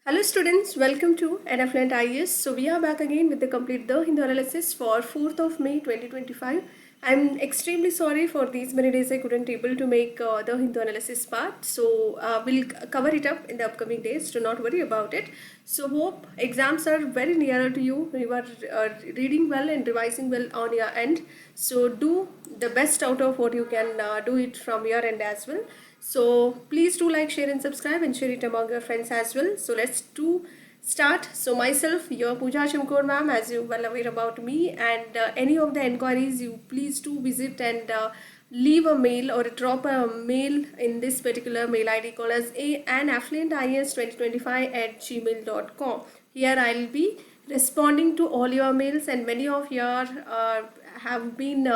Hello students, welcome to NFLent IES. So we are back again with the complete The Hindu analysis for 4th of May 2025. I'm extremely sorry for these many days I couldn't able to make the Hindu analysis part. So we'll cover it up in the upcoming days. Do not worry about it. So hope exams are very nearer to you. You are reading well and revising well on your end. So do the best out of what you can do it from your end as well. So please do like, share and subscribe and share it among your friends as well. So let's do start. So myself, your Pooja Chamkor ma'am, as you well aware about me, and any of the enquiries you please do visit and leave a mail or drop a mail in this particular mail ID called as anaffluentis2025@gmail.com. Here I'll be responding to all your mails, and many of your have been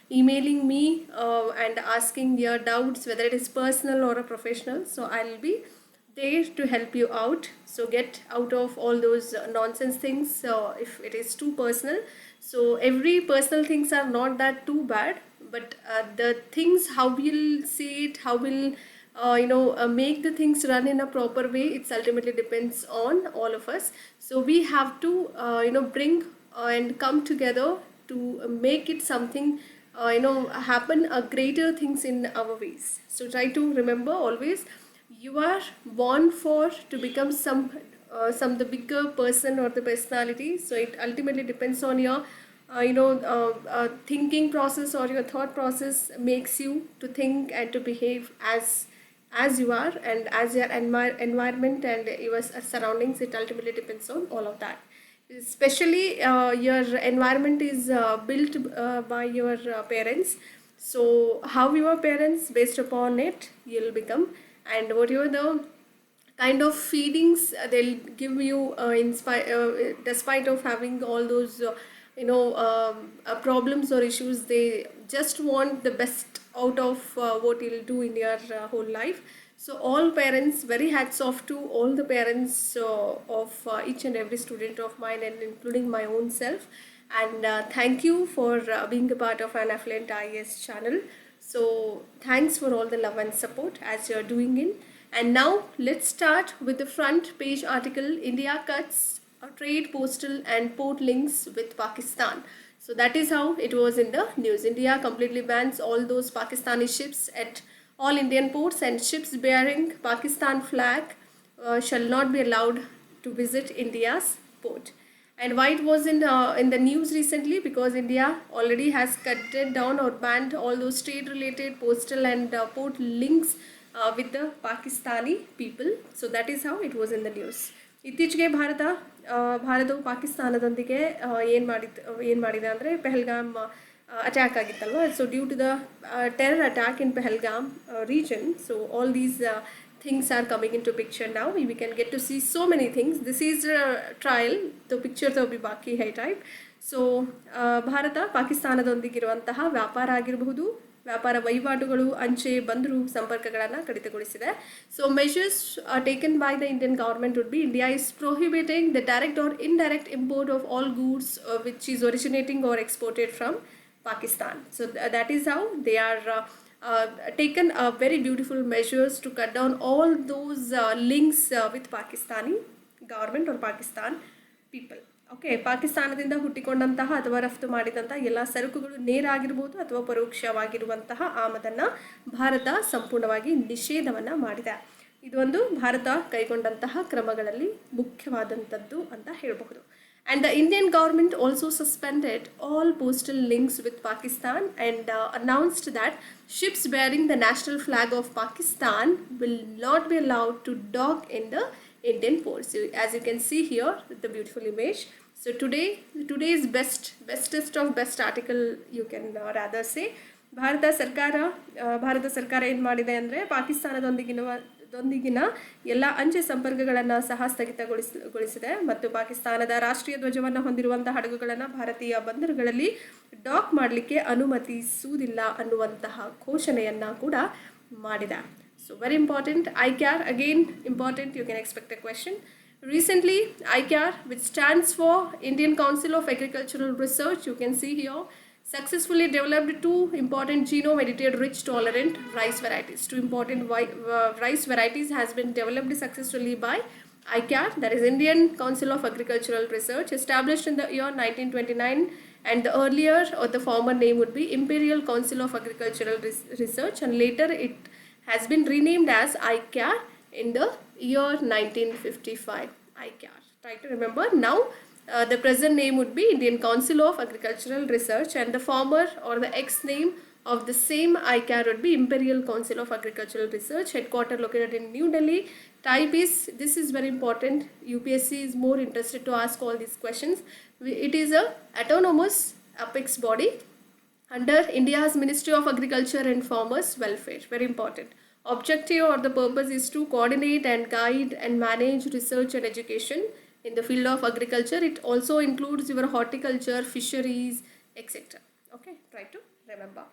emailing me and asking their doubts, whether it is personal or a professional. So I'll be there to help you out. So get out of all those nonsense things if it is too personal. So every personal things are not that too bad, but the things, how we'll see it, how we'll make the things run in a proper way, it's ultimately depends on all of us. So we have to bring and come together to make it something happen greater things in our ways. So try to remember always, you are born for to become some the bigger person or the personality. So it ultimately depends on your thinking process, or your thought process makes you to think and to behave as you are, and as your environment and your surroundings. It ultimately depends on all of that. Especially your environment is built by your parents. So how your parents, based upon it you'll become, and whatever the kind of feelings they'll give you despite of having all those problems or issues, they just want the best out of what you'll do in your whole life. So all parents, very hats off to all the parents of each and every student of mine, and including my own self. And thank you for being a part of an Affluent IAS channel. So thanks for all the love and support as you're doing it. And now let's start with the front page article, India cuts trade, postal and port links with Pakistan. So that is how it was in the news. India completely bans all those Pakistani ships at all Indian ports, and ships bearing Pakistan flag shall not be allowed to visit India's port. And why it was in the news recently? Because India already has cut down or banned all those trade related postal and port links with the Pakistani people. So that is how it was in the news. ಇತ್ತೀಚೆಗೆ ಭಾರತವು ಪಾಕಿಸ್ತಾನದೊಂದಿಗೆ ಏನು ಮಾಡಿದೆ ಅಂದರೆ Pahalgam attack ಆಗಿತ್ತಲ್ವ. So due to the terror attack in Pahalgam region, so all these things are coming into picture now. We can get to see so many things. This is a trial, the picture to be baki hai type. So Bharat ಪಾಕಿಸ್ತಾನದೊಂದಿಗಿರುವಂತಹ ವ್ಯಾಪಾರ ಆಗಿರಬಹುದು, ವ್ಯಾಪಾರ ವಹಿವಾಟುಗಳು, ಅಂಚೆ, ಬಂದರು ಸಂಪರ್ಕಗಳನ್ನು ಕಡಿತಗೊಳಿಸಿದೆ. So measures taken by the Indian government would be, India is prohibiting the direct or indirect import of all goods which is originating or exported from Pakistan. So that is how they are taken very beautiful measures to cut down all those links with Pakistani government or Pakistan people. Okay, ಪಾಕಿಸ್ತಾನದಿಂದ ಹುಟ್ಟಿಕೊಂಡಂತಹ ಅಥವಾ ರಫ್ತು ಮಾಡಿದಂತಹ ಎಲ್ಲ ಸರಕುಗಳು ನೇರ ಆಗಿರ್ಬೋದು ಅಥವಾ ಪರೋಕ್ಷವಾಗಿರುವಂತಹ ಆಮದನ್ನು ಭಾರತ ಸಂಪೂರ್ಣವಾಗಿ ನಿಷೇಧವನ್ನು ಮಾಡಿದೆ. ಇದೊಂದು ಭಾರತ ಕೈಗೊಂಡಂತಹ ಕ್ರಮಗಳಲ್ಲಿ ಮುಖ್ಯವಾದಂಥದ್ದು ಅಂತ ಹೇಳಬಹುದು. And the Indian government also suspended all postal links with Pakistan and announced that ships bearing the national flag of Pakistan will not be allowed to dock in the Indian ports. So, as you can see here with the beautiful image. So today's bestest of best article, you can rather say, Bharat ಸರ್ಕಾರ ಏನು ಮಾಡಿದೆ ಅಂದರೆ ಪಾಕಿಸ್ತಾನದೊಂದಿಗಿನ ಎಲ್ಲ ಅಂಚೆ ಸಂಪರ್ಕಗಳನ್ನು ಸಹ ಸ್ಥಗಿತಗೊಳಿಸಿದೆ, ಮತ್ತು ಪಾಕಿಸ್ತಾನದ ರಾಷ್ಟ್ರೀಯ ಧ್ವಜವನ್ನು ಹೊಂದಿರುವಂತಹ ಹಡಗುಗಳನ್ನು ಭಾರತೀಯ ಬಂದರುಗಳಲ್ಲಿ ಡಾಕ್ ಮಾಡಲಿಕ್ಕೆ ಅನುಮತಿಸುವುದಿಲ್ಲ ಅನ್ನುವಂತಹ ಘೋಷಣೆಯನ್ನು ಕೂಡ ಮಾಡಿದೆ. So very important. ICAR, again important, you can expect a question. Recently, ICAR, which stands for Indian Council of Agricultural Research, you can see here, successfully developed two important genome-edited rich tolerant rice varieties. Two important rice varieties has been developed successfully by ICAR, that is Indian Council of Agricultural Research, established in the year 1929, and the earlier or the former name would be Imperial Council of Agricultural Research, and later it has been renamed as ICAR in the year 1955. ICAR. Try to remember. Now the present name would be Indian Council of Agricultural Research, and the former or the ex name of the same ICAR would be Imperial Council of Agricultural Research, headquartered located in New Delhi. Type is, this is very important, UPSC is more interested to ask all these questions. It is a autonomous apex body under India's Ministry of Agriculture and Farmers Welfare. Very important. Objective or the purpose is to coordinate and guide and manage research and education in the field of agriculture. It also includes your horticulture, fisheries, etc. Okay, try to remember.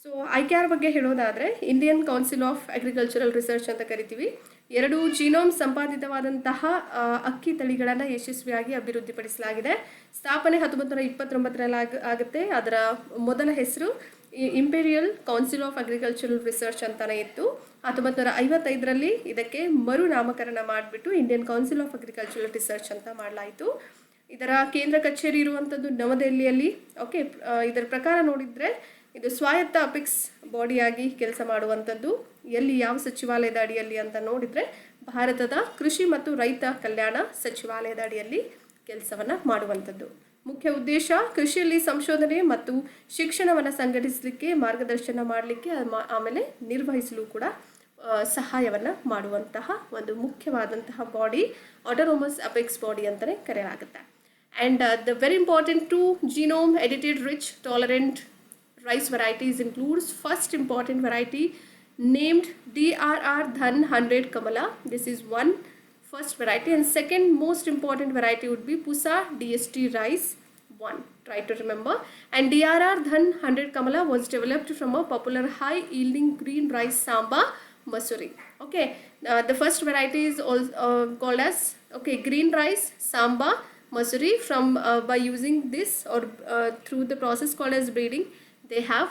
So ICAR ಬಗ್ಗೆ ಹೇಳೋದಾದರೆ Indian council of agricultural research ಅಂತ ಕರಿತೀವಿ. 2 genome ಸಂಪಾದಿತವಾದಂತಹ ಅಕ್ಕಿ ತಳಿಗಳನ್ನು ಯಶಸ್ವಿಯಾಗಿ ಅಭಿವೃದ್ಧಿಪಡಿಸಲಾಗಿದೆ. ಸ್ಥಾಪನೆ 1929ರಲ್ಲಿ ಆಗುತ್ತೆ. ಅದರ ಮೊದಲ ಹೆಸರು imperial council of agricultural research ಅಂತಲೇ ಇತ್ತು. 1955ರಲ್ಲಿ ಇದಕ್ಕೆ ಮರುನಾಮಕರಣ ಮಾಡಿಬಿಟ್ಟು Indian council of agricultural research ಅಂತ ಮಾಡಲಾಯಿತು. ಇದರ ಕೇಂದ್ರ ಕಚೇರಿ ಇರುವಂಥದ್ದು ನವದೆಹಲಿಯಲ್ಲಿ. ಓಕೆ, ಇದರ ಪ್ರಕಾರ ನೋಡಿದರೆ ಇದು ಸ್ವಾಯತ್ತ ಅಪಿಕ್ಸ್ ಬಾಡಿಯಾಗಿ ಕೆಲಸ ಮಾಡುವಂಥದ್ದು. ಎಲ್ಲಿ ಯಾವ ಸಚಿವಾಲಯದ ಅಡಿಯಲ್ಲಿ ಅಂತ ನೋಡಿದರೆ ಭಾರತದ ಕೃಷಿ ಮತ್ತು ರೈತ ಕಲ್ಯಾಣ ಸಚಿವಾಲಯದ ಅಡಿಯಲ್ಲಿ ಕೆಲಸವನ್ನು ಮಾಡುವಂಥದ್ದು. ಮುಖ್ಯ ಉದ್ದೇಶ ಕೃಷಿಯಲ್ಲಿ ಸಂಶೋಧನೆ ಮತ್ತು ಶಿಕ್ಷಣವನ್ನು ಸಂಘಟಿಸಲಿಕ್ಕೆ, ಮಾರ್ಗದರ್ಶನ ಮಾಡಲಿಕ್ಕೆ, ಆಮೇಲೆ ನಿರ್ವಹಿಸಲು ಕೂಡ ಸಹಾಯವನ್ನು ಮಾಡುವಂತಹ ಒಂದು ಮುಖ್ಯವಾದಂತಹ ಬಾಡಿ ಆಟೋನೋಮಸ್ ಅಪೆಕ್ಸ್ ಬಾಡಿ ಅಂತಲೇ ಕರೆಯಲಾಗುತ್ತೆ. And the very important 2 genome edited rich tolerant rice varieties includes first important variety named DRR Dhan 100 Kamala. This is one first variety, and second most important variety would be Pusa DST rice 1. Try to remember. And DRR Dhan 100 Kamala was developed from a popular high yielding green rice Samba Masuri. Okay, the first variety is also called as green rice Samba Masuri from by using this or through the process called as breeding. They have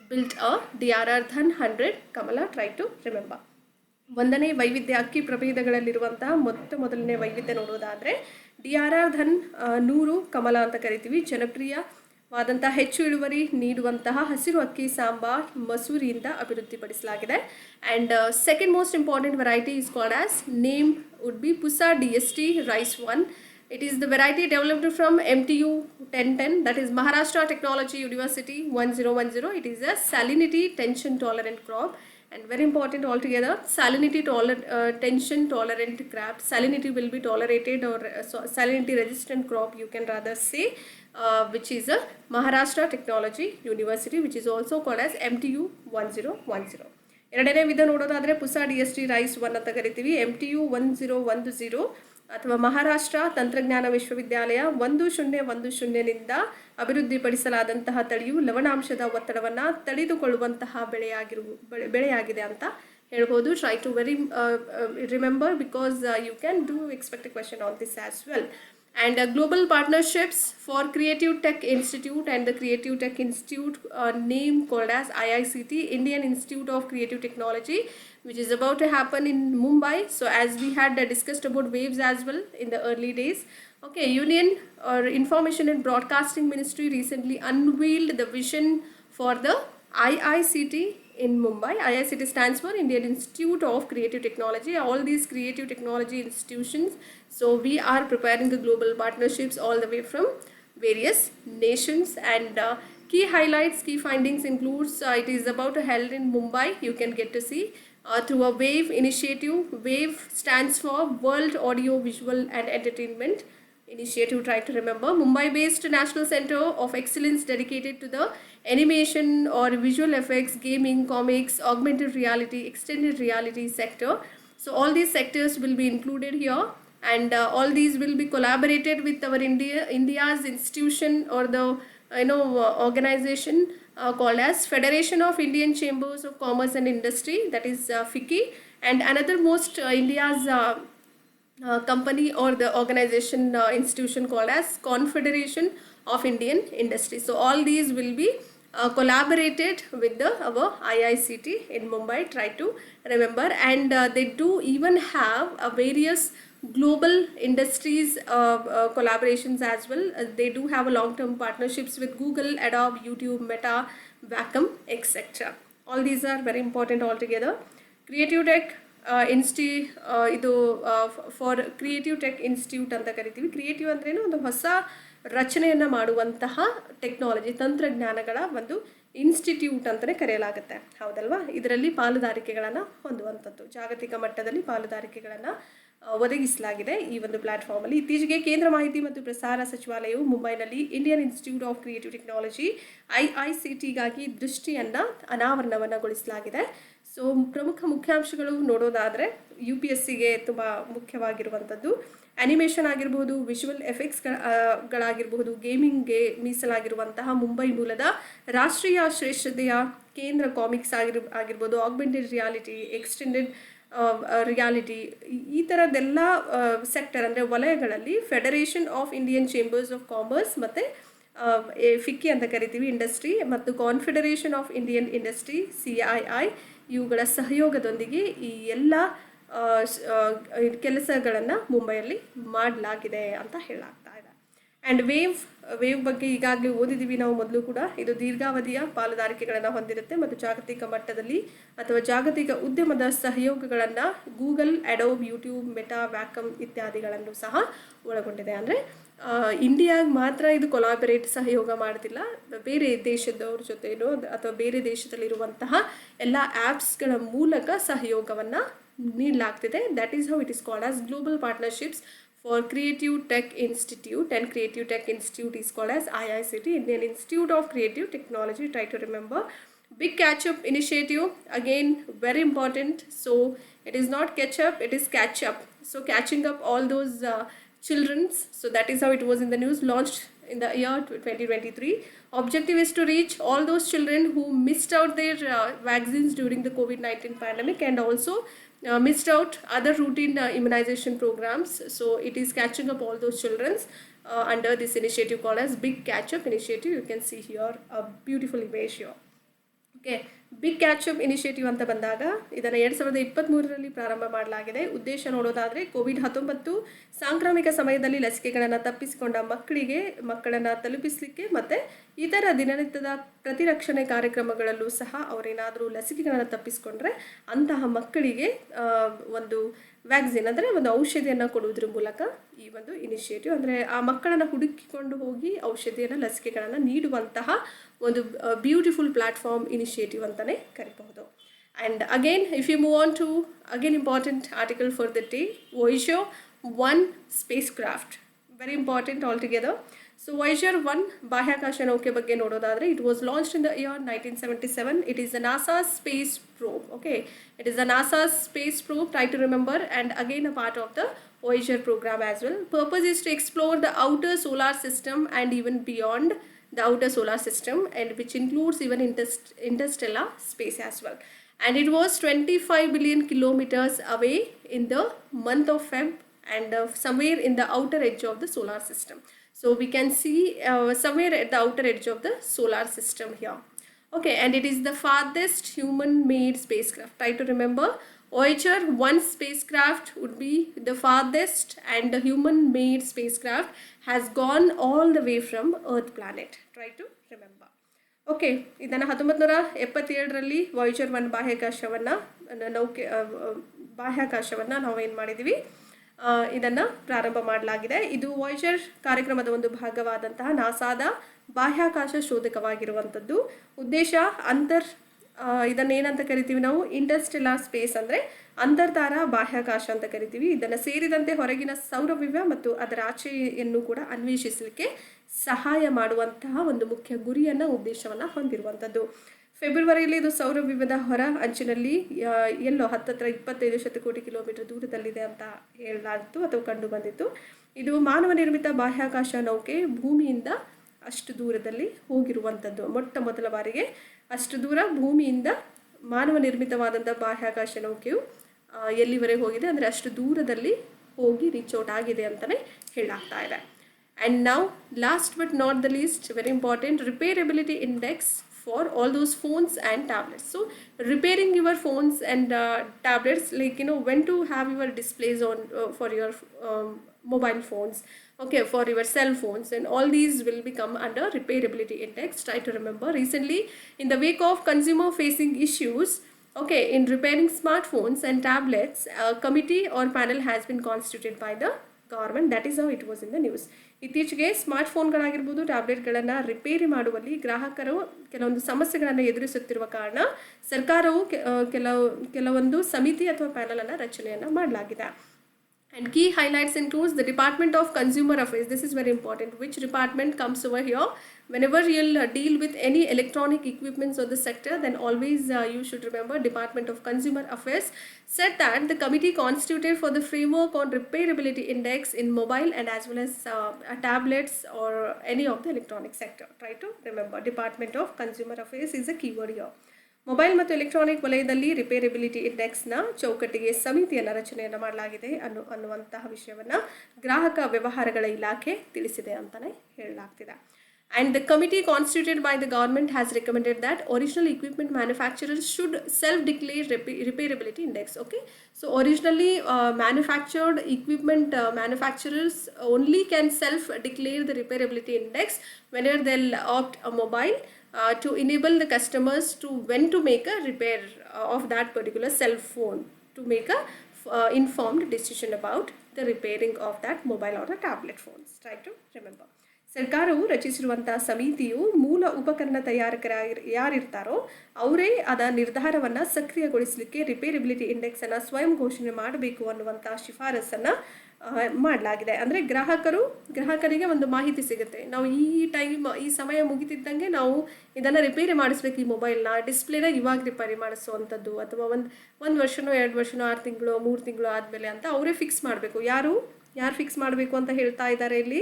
built a DRR Dhan 100 Kamala. Try to remember. ಒಂದನೇ ವೈವಿಧ್ಯ ಅಕ್ಕಿ ಪ್ರಭೇದಗಳಲ್ಲಿರುವಂತಹ ಮೊದಲನೇ ವೈವಿಧ್ಯ ನೋಡೋದಾದರೆ DRR Dhan 100 ಕಮಲ ಅಂತ ಕರಿತೀವಿ. ಜನಪ್ರಿಯವಾದಂತಹ ಹೆಚ್ಚು ಇಳುವರಿ ನೀಡುವಂತಹ ಹಸಿರು ಅಕ್ಕಿ ಸಾಂಬಾರ್ ಮಸೂರಿಯಿಂದ ಅಭಿವೃದ್ಧಿಪಡಿಸಲಾಗಿದೆ. And second most important variety is called as name would be Pusa DST rice 1. It is the variety developed from MTU 1010, that is Maharashtra Technology University 1010. It is a salinity tension tolerant crop, and very important altogether, salinity tension tolerant crop. Salinity will be tolerated, or salinity resistant crop you can rather say, which is a Maharashtra Technology University, which is also called as MTU 1010. ಎರಡನೇ ವಿಧ ನೋಡೋದಾದರೆ Pusa DST rice 1 ಅಂತ ಕರಿತೀವಿ. MTU 1010 ಅಥವಾ ಮಹಾರಾಷ್ಟ್ರ ತಂತ್ರಜ್ಞಾನ ವಿಶ್ವವಿದ್ಯಾಲಯ 1010ನಿಂದ ಅಭಿವೃದ್ಧಿಪಡಿಸಲಾದಂತಹ ತಳಿಯು ಲವಣಾಂಶದ ಒತ್ತಡವನ್ನು ತಡೆದುಕೊಳ್ಳುವಂತಹ ಬೆಳೆಯಾಗಿದೆ ಅಂತ ಹೇಳ್ಬೋದು. Try to remember because you can do expect a question on this as well. And global partnerships for Creative Tech Institute and the Creative Tech Institute name called as IICT, Indian Institute of Creative Technology, which is about to happen in Mumbai. So as we had discussed about waves as well in the early days. Okay, Union or Information and Broadcasting Ministry recently unveiled the vision for the IICT in Mumbai. IICT stands for Indian Institute of Creative Technology. All these creative technology institutions, so we are preparing the global partnerships all the way from various nations. And key highlights, key findings includes it is about to held in Mumbai. You can get to see through a WAVE initiative. WAVE stands for World Audio Visual and Entertainment Initiative. Try to remember. Mumbai based National Center of Excellence dedicated to the animation or visual effects, gaming, comics, augmented reality, extended reality sector. So all these sectors will be included here, and all these will be collaborated with our India's institution or the organization called as Federation of Indian Chambers of Commerce and Industry, that is FICCI, and another most India's company or the organization institution called as Confederation of Indian Industry. So all these will be collaborated with our IICT in Mumbai. Try to remember. And they do even have various global industries collaborations as well. They do have a long-term partnerships with Google, Adobe, YouTube, Meta, Wacom, etc. All these are very important altogether. Creative Tech ಇದು for creative tech institute ಅಂತ ಕರಿತೀವಿ. Creative ಅಂದ್ರೇನು, ಒಂದು ಹೊಸ ರಚನೆಯನ್ನು ಮಾಡುವಂತಹ technology ತಂತ್ರಜ್ಞಾನಗಳ ಒಂದು ಇನ್ಸ್ಟಿಟ್ಯೂಟ್ ಅಂತಲೇ ಕರೆಯಲಾಗುತ್ತೆ, ಹೌದಲ್ವಾ. ಇದರಲ್ಲಿ ಪಾಲುದಾರಿಕೆಗಳನ್ನು ಹೊಂದುವಂಥದ್ದು, ಜಾಗತಿಕ ಮಟ್ಟದಲ್ಲಿ ಪಾಲುದಾರಿಕೆಗಳನ್ನು ಒದಗಿಸಲಾಗಿದೆ ಈ ಒಂದು ಪ್ಲಾಟ್ಫಾರ್ಮಲ್ಲಿ. ಇತ್ತೀಚೆಗೆ ಕೇಂದ್ರ ಮಾಹಿತಿ ಮತ್ತು ಪ್ರಸಾರ ಸಚಿವಾಲಯವು ಮುಂಬೈನಲ್ಲಿ Indian Institute of Creative Technology IICTಗಾಗಿ ದೃಷ್ಟಿಯನ್ನು ಅನಾವರಣಗೊಳಿಸಲಾಗಿದೆ. ಸೊ ಪ್ರಮುಖ ಮುಖ್ಯಾಂಶಗಳು ನೋಡೋದಾದರೆ UPSCಗೆ ತುಂಬ ಮುಖ್ಯವಾಗಿರುವಂಥದ್ದು ಆ್ಯನಿಮೇಷನ್ ಆಗಿರ್ಬೋದು, ವಿಜುವಲ್ ಎಫೆಕ್ಟ್ಸ್ಗಳಾಗಿರ್ಬೋದು, ಗೇಮಿಂಗ್ಗೆ ಮೀಸಲಾಗಿರುವಂತಹ ಮುಂಬೈ ಮೂಲದ ರಾಷ್ಟ್ರೀಯ ಶ್ರೇಷ್ಠತೆಯ ಕೇಂದ್ರ ಕಾಮಿಕ್ಸ್ ಆಗಿರ್ಬೋದು, ಆಗ್ಮೆಂಟೆಡ್ ರಿಯಾಲಿಟಿ, ಎಕ್ಸ್ಟೆಂಡೆಡ್ ರಿಯಾಲಿಟಿ, ಈ ಥರದ್ದೆಲ್ಲ ಸೆಕ್ಟರ್ ಅಂದರೆ ವಲಯಗಳಲ್ಲಿ federation of Indian chambers of commerce ಮತ್ತು ಫಿಕ್ಕಿ ಅಂತ ಕರಿತೀವಿ ಇಂಡಸ್ಟ್ರಿ, ಮತ್ತು confederation of Indian industry CII ಇವುಗಳ ಸಹಯೋಗದೊಂದಿಗೆ ಈ ಎಲ್ಲ ಕೆಲಸಗಳನ್ನು ಮುಂಬೈಯಲ್ಲಿ ಮಾಡಲಾಗಿದೆ ಅಂತ ಹೇಳಲಾಗ್ತಾ ಇದೆ. ಆ್ಯಂಡ್ ವೇವ್ ಬಗ್ಗೆ ಈಗಾಗಲೇ ಓದಿದ್ದೀವಿ ನಾವು ಮೊದಲು ಕೂಡ. ಇದು ದೀರ್ಘಾವಧಿಯ ಪಾಲುದಾರಿಕೆಗಳನ್ನು ಹೊಂದಿರುತ್ತೆ ಮತ್ತು ಜಾಗತಿಕ ಮಟ್ಟದಲ್ಲಿ ಅಥವಾ ಜಾಗತಿಕ ಉದ್ಯಮದ ಸಹಯೋಗಗಳನ್ನು ಗೂಗಲ್, ಅಡೋಬ್, ಯೂಟ್ಯೂಬ್, ಮೆಟಾ, ವ್ಯಾಕಮ್ ಇತ್ಯಾದಿಗಳನ್ನು ಸಹ ಒಳಗೊಂಡಿದೆ. ಅಂದರೆ ಇಂಡಿಯಾಗೆ ಮಾತ್ರ ಇದು ಕೊಲಾಬರೇಟ್ ಸಹಯೋಗ ಮಾಡ್ತಿಲ್ಲ, ಬೇರೆ ದೇಶದವ್ರ ಜೊತೆನೋ ಅಥವಾ ಬೇರೆ ದೇಶದಲ್ಲಿರುವಂತಹ ಎಲ್ಲ ಆ್ಯಪ್ಸ್ಗಳ ಮೂಲಕ ಸಹಯೋಗವನ್ನು ನೀಡಲಾಗ್ತಿದೆ. That is how it is called as global partnerships for Creative Tech Institute, and Creative Tech Institute is called as IICT, Indian Institute of Creative Technology. Try to remember. Big Catch Up Initiative, again very important. So it is not catch up, it is catch up. So catching up all those children's. So that is how it was in the news, launched in the year 2023. Objective is to reach all those children who missed out their vaccines during the COVID-19 pandemic, and also missed out other routine immunization programs. So it is catching up all those children under this initiative called as Big Catch Up Initiative. You can see here a beautiful image here. Okay, big catch up initiative ಅಂತ ಬಂದಾಗ ಇದನ್ನು 2023ರಲ್ಲಿ ಪ್ರಾರಂಭ ಮಾಡಲಾಗಿದೆ. ಉದ್ದೇಶ ನೋಡೋದಾದರೆ COVID-19 ಸಾಂಕ್ರಾಮಿಕ ಸಮಯದಲ್ಲಿ ಲಸಿಕೆಗಳನ್ನು ತಪ್ಪಿಸಿಕೊಂಡ ಮಕ್ಕಳನ್ನು ತಲುಪಿಸಲಿಕ್ಕೆ ಮತ್ತು ಇತರ ದಿನನಿತ್ಯದ ಪ್ರತಿರಕ್ಷಣೆ ಕಾರ್ಯಕ್ರಮಗಳಲ್ಲೂ ಸಹ ಅವರೇನಾದರೂ ಲಸಿಕೆಗಳನ್ನು ತಪ್ಪಿಸಿಕೊಂಡ್ರೆ ಅಂತಹ ಮಕ್ಕಳಿಗೆ ಒಂದು ವ್ಯಾಕ್ಸಿನ್ ಅಂದರೆ ಒಂದು ಔಷಧಿಯನ್ನು ಕೊಡುವುದರ ಮೂಲಕ ಈ ಒಂದು ಇನಿಷಿಯೇಟಿವ್, ಅಂದರೆ ಆ ಮಕ್ಕಳನ್ನು ಹುಡುಕಿಕೊಂಡು ಹೋಗಿ ಔಷಧಿಯನ್ನು ಲಸಿಕೆಗಳನ್ನು ನೀಡುವಂತಹ ಒಂದು ಬ್ಯೂಟಿಫುಲ್ ಪ್ಲಾಟ್ಫಾರ್ಮ್ ಇನಿಷಿಯೇಟಿವ್ ಅಂತಲೇ ಕರಿಬಹುದು. And again if you move on to again important article for the day, Voyager 1 spacecraft, very important all together. So Voyager 1 ಬಾಹ್ಯಾಕಾಶ ನೌಕೆ ಬಗ್ಗೆ ನೋಡೋದಾದರೆ, it was launched in the year 1977. It is a NASA space probe. Okay, it is a NASA space probe, try to remember, and again a part of the Voyager program as well. Purpose is to explore the outer solar system and even beyond the outer solar system, and which includes even interstellar space as well. And it was 25 billion kilometers away in the month of Feb, and somewhere in the outer edge of the solar system. So we can see somewhere at the outer edge of the solar system here. Okay, and it is the farthest human-made spacecraft. Try to remember, Voyager 1 spacecraft would be the farthest, and the human-made spacecraft has gone all the way from Earth planet. Try to remember. Okay, ಇದನ್ನು 1977ರಲ್ಲಿ Voyager 1 ಬಾಹ್ಯಾಕಾಶವನ್ನು ನಾವೇನು ಮಾಡಿದ್ದೀವಿ, ಇದನ್ನು ಪ್ರಾರಂಭ ಮಾಡಲಾಗಿದೆ. ಇದು Voyager ಕಾರ್ಯಕ್ರಮದ ಒಂದು ಭಾಗವಾದಂತಹ ನಾಸಾದ ಬಾಹ್ಯಾಕಾಶ ಶೋಧಕವಾಗಿರುವಂಥದ್ದು. ಉದ್ದೇಶ ಇದನ್ನೇನಂತ ಕರಿತೀವಿ ನಾವು, ಇಂಟರ್ಸ್ಟೆಲಾರ್ ಸ್ಪೇಸ್ ಅಂದರೆ ಅಂತರ್ತಾರಾ ಬಾಹ್ಯಾಕಾಶ ಅಂತ ಕರಿತೀವಿ. ಇದನ್ನು ಸೇರಿದಂತೆ ಹೊರಗಿನ ಸೌರವ್ಯೂಹ ಮತ್ತು ಅದರ ಆಚೆಯನ್ನು ಕೂಡ ಅನ್ವೇಷಿಸಲಿಕ್ಕೆ ಸಹಾಯ ಮಾಡುವಂತಹ ಒಂದು ಮುಖ್ಯ ಗುರಿಯನ್ನು, ಉದ್ದೇಶವನ್ನು ಹೊಂದಿರುವಂಥದ್ದು. ಫೆಬ್ರವರಿಯಲ್ಲಿ ಇದು ಸೌರವ್ಯೂಹದ ಹೊರ ಅಂಚಿನಲ್ಲಿ ಎಲ್ಲೋ ಹತ್ತತ್ರ 25 ಶತಕೋಟಿ ಕಿಲೋಮೀಟರ್ ದೂರದಲ್ಲಿದೆ ಅಂತ ಹೇಳಲಾಗಿತ್ತು ಅಥವಾ ಕಂಡು ಬಂದಿತ್ತು. ಇದು ಮಾನವ ನಿರ್ಮಿತ ಬಾಹ್ಯಾಕಾಶ ನೌಕೆ ಭೂಮಿಯಿಂದ ಅಷ್ಟು ದೂರದಲ್ಲಿ ಹೋಗಿರುವಂಥದ್ದು. ಮೊಟ್ಟ ಮೊದಲ ಬಾರಿಗೆ ಅಷ್ಟು ದೂರ ಭೂಮಿಯಿಂದ ಮಾನವ ನಿರ್ಮಿತವಾದಂಥ ಬಾಹ್ಯಾಕಾಶ ನೌಕೆಯು ಎಲ್ಲಿವರೆಗೆ ಹೋಗಿದೆ ಅಂದರೆ ಅಷ್ಟು ದೂರದಲ್ಲಿ ಹೋಗಿ ರೀಚ್ ಔಟ್ ಆಗಿದೆ ಅಂತಲೇ ಹೇಳಲಾಗ್ತಾ ಇದೆ. ಆ್ಯಂಡ್ ನಾವು last but not the least, very important, repairability index for all those phones and tablets. So repairing your phones and tablets, like when to have your displays on for your mobile phones, okay, for your cell phones, and all these will become under repairability index. Try to remember, recently in the wake of consumer facing issues, okay, in repairing smartphones and tablets, a committee or panel has been constituted by the government. That is how it was in the news. ಇತ್ತೀಚೆಗೆ ಸ್ಮಾರ್ಟ್ಫೋನ್ಗಳಾಗಿರ್ಬೋದು, ಟ್ಯಾಬ್ಲೆಟ್ಗಳನ್ನು repair ಮಾಡುವಲ್ಲಿ ಗ್ರಾಹಕರು ಕೆಲವೊಂದು ಸಮಸ್ಯೆಗಳನ್ನು ಎದುರಿಸುತ್ತಿರುವ ಕಾರಣ ಸರ್ಕಾರವು ಕೆಲವೊಂದು ಸಮಿತಿ ಅಥವಾ ಪ್ಯಾನಲನ್ನು ರಚನೆಯನ್ನು ಮಾಡಲಾಗಿದೆ. And key highlights includes the Department of Consumer Affairs. This is very important. Which department comes over here? Whenever you'll deal with any electronic equipments of the sector, then always you should remember Department of Consumer Affairs said that the committee constituted for the framework on repairability index in mobile and as well as tablets or any of the electronic sector. Try to remember Department of Consumer Affairs is a keyword here. Mobile ಮತ್ತು electronic ವಲಯದಲ್ಲಿ ರಿಪೇರಬಿಲಿಟಿ ಇಂಡೆಕ್ಸ್ನ ಚೌಕಟ್ಟಿಗೆ ಸಮಿತಿಯನ್ನು ರಚನೆಯನ್ನು ಮಾಡಲಾಗಿದೆ ಅನ್ನುವಂತಹ ವಿಷಯವನ್ನು ಗ್ರಾಹಕ ವ್ಯವಹಾರಗಳ ಇಲಾಖೆ ತಿಳಿಸಿದೆ ಅಂತಲೇ ಹೇಳಲಾಗ್ತಿದೆ. And the committee constituted by the government has recommended that original equipment manufacturers should self-declare repairability index. Okay, so originally manufactured equipment manufacturers only can self-declare the repairability index whenever they'll opt a mobile to enable the customers to when to make a repair of that particular cell phone, to make a informed decision about the repairing of that mobile or a tablet phones. Try to remember. ಸರ್ಕಾರವು ರಚಿಸಿರುವಂತಹ ಸಮಿತಿಯು ಮೂಲ ಉಪಕರಣ ತಯಾರಕರ ಯಾರಿರ್ತಾರೋ ಅವರೇ ಅದ ನಿರ್ಧಾರವನ್ನು ಸಕ್ರಿಯಗೊಳಿಸಲಿಕ್ಕೆ ರಿಪೇರಬಿಲಿಟಿ ಇಂಡೆಕ್ಸನ್ನು ಸ್ವಯಂ ಘೋಷಣೆ ಮಾಡಬೇಕು ಅನ್ನುವಂಥ ಶಿಫಾರಸನ್ನು ಮಾಡಲಾಗಿದೆ. ಅಂದರೆ ಗ್ರಾಹಕರಿಗೆ ಒಂದು ಮಾಹಿತಿ ಸಿಗುತ್ತೆ, ನಾವು ಈ ಸಮಯ ಮುಗಿತಿದ್ದಂಗೆ ನಾವು ಇದನ್ನು ರಿಪೇರಿ ಮಾಡಿಸ್ಬೇಕು, ಈ ಮೊಬೈಲ್ನ ಡಿಸ್ಪ್ಲೇನ ಇವಾಗ ರಿಪೇರಿ ಮಾಡಿಸುವಂಥದ್ದು, ಅಥವಾ ಒಂದು ವರ್ಷನೋ 2 ವರ್ಷನೋ 6 ತಿಂಗಳು 3 ತಿಂಗಳು ಆದಮೇಲೆ ಅಂತ ಅವರೇ ಫಿಕ್ಸ್ ಮಾಡಬೇಕು. ಯಾರು ಫಿಕ್ಸ್ ಮಾಡಬೇಕು ಅಂತ ಹೇಳ್ತಾ ಇದ್ದಾರೆ ಇಲ್ಲಿ?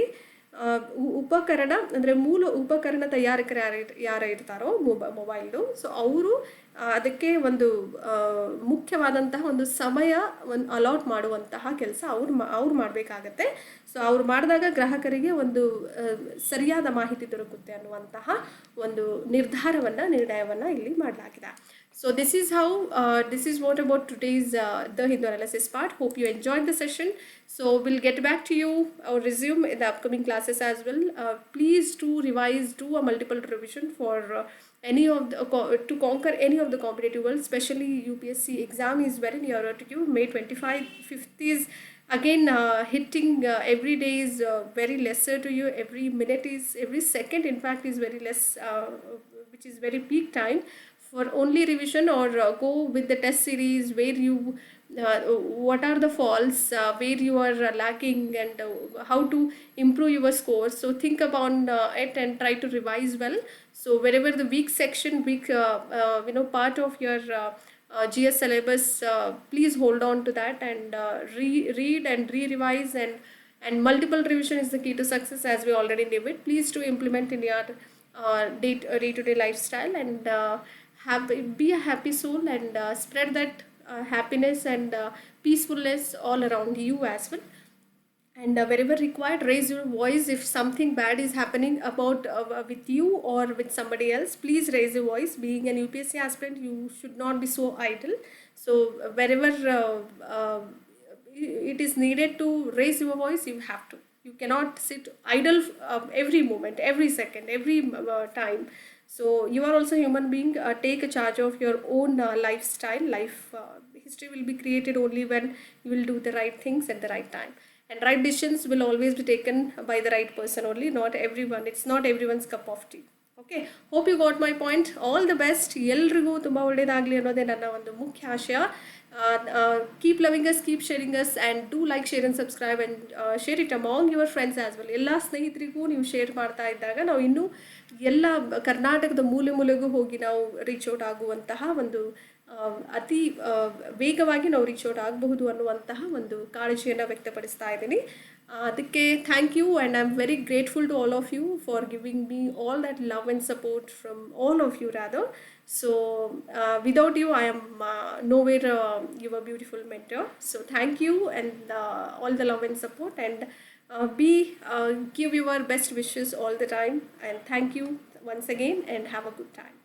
ಉಪಕರಣ ಅಂದರೆ ಮೂಲ ಉಪಕರಣ ತಯಾರಕರು ಯಾರು ಇರ್ತಾರೋ ಮೊಬೈಲ್ದು, ಸೊ ಅವರು ಅದಕ್ಕೆ ಒಂದು ಮುಖ್ಯವಾದಂತಹ ಒಂದು ಸಮಯ ಅಲಾಟ್ ಮಾಡುವಂತಹ ಕೆಲಸ ಅವ್ರು ಮಾಡಬೇಕಾಗತ್ತೆ. ಸೊ ಅವ್ರು ಮಾಡಿದಾಗ ಗ್ರಾಹಕರಿಗೆ ಒಂದು ಸರಿಯಾದ ಮಾಹಿತಿ ದೊರಕುತ್ತೆ ಅನ್ನುವಂತಹ ಒಂದು ನಿರ್ಣಯವನ್ನು ಇಲ್ಲಿ ಮಾಡಲಾಗಿದೆ. So this is what about today's the Hindu analysis part. Hope you enjoyed the session. So we'll get back to you or resume in the upcoming classes as well. Please do a multiple revision for to conquer any of the competitive world, especially UPSC exam is very nearer to you. May 25, 5th is again hitting. Every day is very lesser to you. Every second in fact is very less, which is very peak time for only revision, or go with the test series where you what are the faults, where you are lacking, and how to improve your scores. So think about it and try to revise well. So wherever the weak part of your GS syllabus, please hold on to that and read and re-revise, and multiple revision is the key to success, as we already knew it. Please do implement in your day-to-day lifestyle, and be a happy soul, and spread that happiness and peacefulness all around you as well. And wherever required, raise your voice. If something bad is happening about with you or with somebody else, please raise your voice. Being an UPSC aspirant, you should not be so idle. So wherever it is needed to raise your voice, you have to. You cannot sit idle every moment, every second, every time. So you are also a human being. Take a charge of your own lifestyle. History will be created only when you will do the right things at the right time. And right decisions will always be taken by the right person only, not everyone. It's not everyone's cup of tea. Okay, hope you got my point. All the best. ಎಲ್ರಿಗೂ ತುಂಬ ಒಳ್ಳೆಯದಾಗಲಿ ಅನ್ನೋದೇ ನನ್ನ ಒಂದು ಮುಖ್ಯ ಆಶಯ. Keep loving us, keep sharing us, and do like, share and subscribe, and share it among your friends as well. ಎಲ್ಲ ಸ್ನೇಹಿತರಿಗೂ ನೀವು ಶೇರ್ ಮಾಡ್ತಾ ಇದ್ದಾಗ ನಾವು ಇನ್ನೂ ಎಲ್ಲ ಕರ್ನಾಟಕದ ಮೂಲೆಗೂ ಹೋಗಿ ನಾವು ರೀಚ್ ಔಟ್ ಆಗುವಂತಹ ಒಂದು ಅತಿ ವೇಗವಾಗಿ ನಾವು ರೀಚ್ ಔಟ್ ಆಗಬಹುದು ಅನ್ನುವಂತಹ ಒಂದು ಕಾಳಜಿಯನ್ನು ವ್ಯಕ್ತಪಡಿಸ್ತಾ ಇದ್ದೀನಿ. ಅದಕ್ಕೆ thank you, and I am very grateful to all of you for giving me all that love and support from all of you rather. So without you, I am nowhere your beautiful mentor. So thank you, and all the love and support, and give your best wishes all the time. And thank you once again, and have a good time.